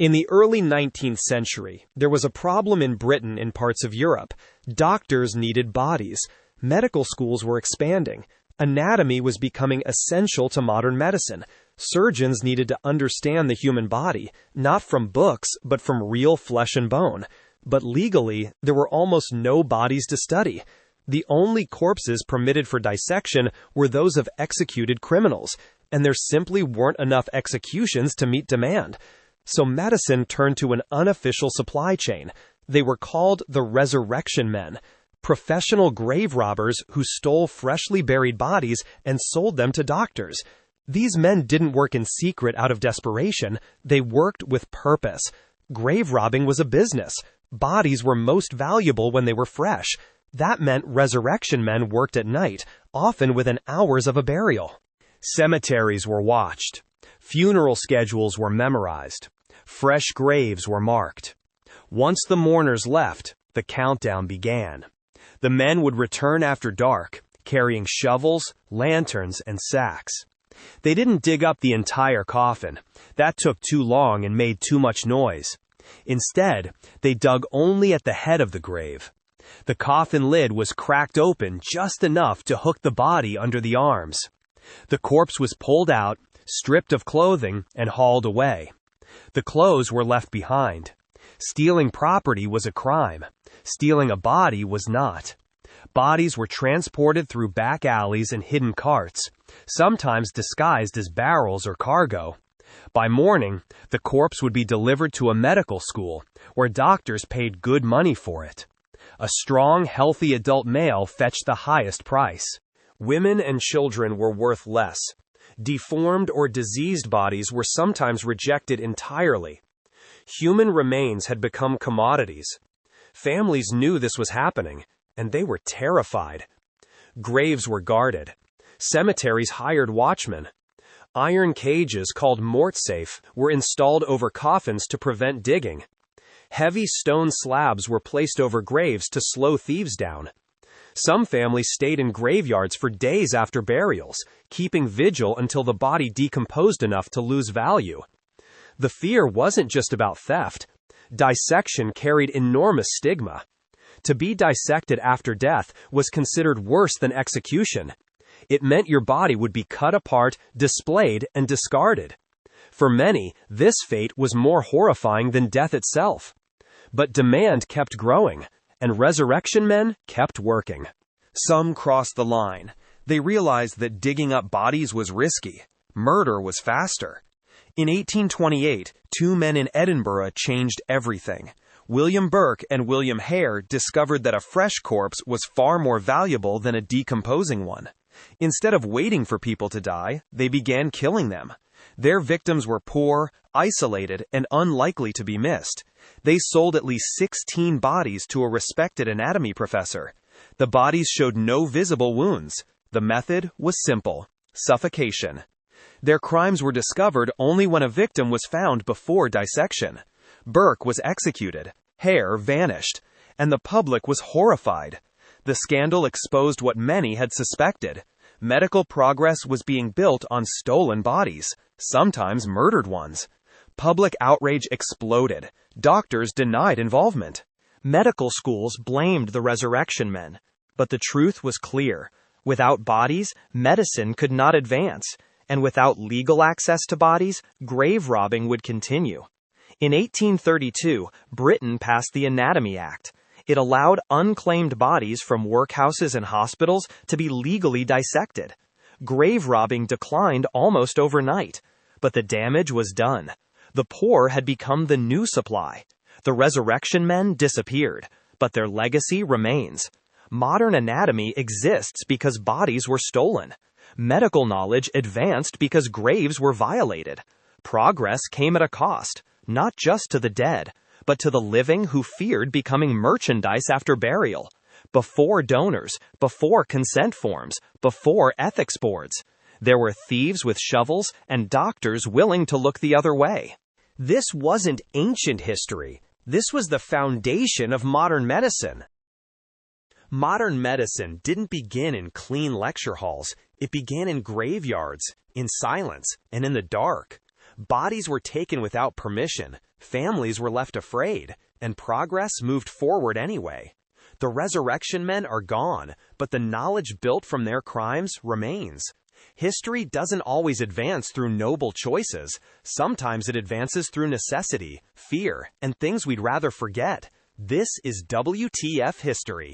In the early 19th century, there was a problem in Britain and parts of Europe. Doctors needed bodies. Medical schools were expanding. Anatomy was becoming essential to modern medicine. Surgeons needed to understand the human body, not from books, but from real flesh and bone. But legally, there were almost no bodies to study. The only corpses permitted for dissection were those of executed criminals, and there simply weren't enough executions to meet demand. So medicine turned to an unofficial supply chain. They were called the resurrection men, professional grave robbers who stole freshly buried bodies and sold them to doctors. These men didn't work in secret out of desperation. They worked with purpose. Grave robbing was a business. Bodies were most valuable when they were fresh. That meant resurrection men worked at night, often within hours of a burial. Cemeteries were watched. Funeral schedules were memorized. Fresh graves were marked. Once the mourners left, the countdown began. The men would return after dark, carrying shovels, lanterns, and sacks. They didn't dig up the entire coffin. That took too long and made too much noise. Instead, they dug only at the head of the grave. The coffin lid was cracked open just enough to hook the body under the arms. The corpse was pulled out, stripped of clothing, and hauled away. The clothes were left behind. Stealing property was a crime. Stealing a body was not. Bodies were transported through back alleys and hidden carts, sometimes disguised as barrels or cargo. By morning, the corpse would be delivered to a medical school, where doctors paid good money for it. A strong, healthy adult male fetched the highest price. Women and children were worth less. Deformed or diseased bodies were sometimes rejected entirely. Human remains had become commodities. Families knew this was happening, and they were terrified. Graves were guarded. Cemeteries hired watchmen. Iron cages called mortsafe were installed over coffins to prevent digging. Heavy stone slabs were placed over graves to slow thieves down. Some families stayed in graveyards for days after burials, keeping vigil until the body decomposed enough to lose value. The fear wasn't just about theft. Dissection carried enormous stigma. To be dissected after death was considered worse than execution. It meant your body would be cut apart, displayed, and discarded. For many, this fate was more horrifying than death itself. But demand kept growing, and resurrection men kept working. Some crossed the line. They realized that digging up bodies was risky. Murder was faster. In 1828, two men in Edinburgh changed everything. William Burke and William Hare discovered that a fresh corpse was far more valuable than a decomposing one. Instead of waiting for people to die, they began killing them. Their victims were poor, isolated, and unlikely to be missed. They sold at least 16 bodies to a respected anatomy professor. The bodies showed no visible wounds. The method was simple: suffocation. Their crimes were discovered only when a victim was found before dissection. Burke was executed. Hare vanished. And the public was horrified. The scandal exposed what many had suspected. Medical progress was being built on stolen bodies, sometimes murdered ones. Public outrage exploded. Doctors denied involvement. Medical schools blamed the resurrection men. But the truth was clear. Without bodies, medicine could not advance. And without legal access to bodies, grave robbing would continue. In 1832, Britain passed the Anatomy Act. It allowed unclaimed bodies from workhouses and hospitals to be legally dissected. Grave robbing declined almost overnight, but the damage was done. The poor had become the new supply. The resurrection men disappeared, but their legacy remains. Modern anatomy exists because bodies were stolen. Medical knowledge advanced because graves were violated. Progress came at a cost, not just to the dead, but to the living who feared becoming merchandise after burial. Before donors, before consent forms, before ethics boards, there were thieves with shovels and doctors willing to look the other way. This wasn't ancient history. This was the foundation of modern medicine. Modern medicine didn't begin in clean lecture halls. It began in graveyards, in silence, and in the dark. Bodies were taken without permission, families were left afraid, and progress moved forward anyway. The resurrection men are gone, but the knowledge built from their crimes remains. History doesn't always advance through noble choices. Sometimes it advances through necessity, fear, and things we'd rather forget. This is WTF History.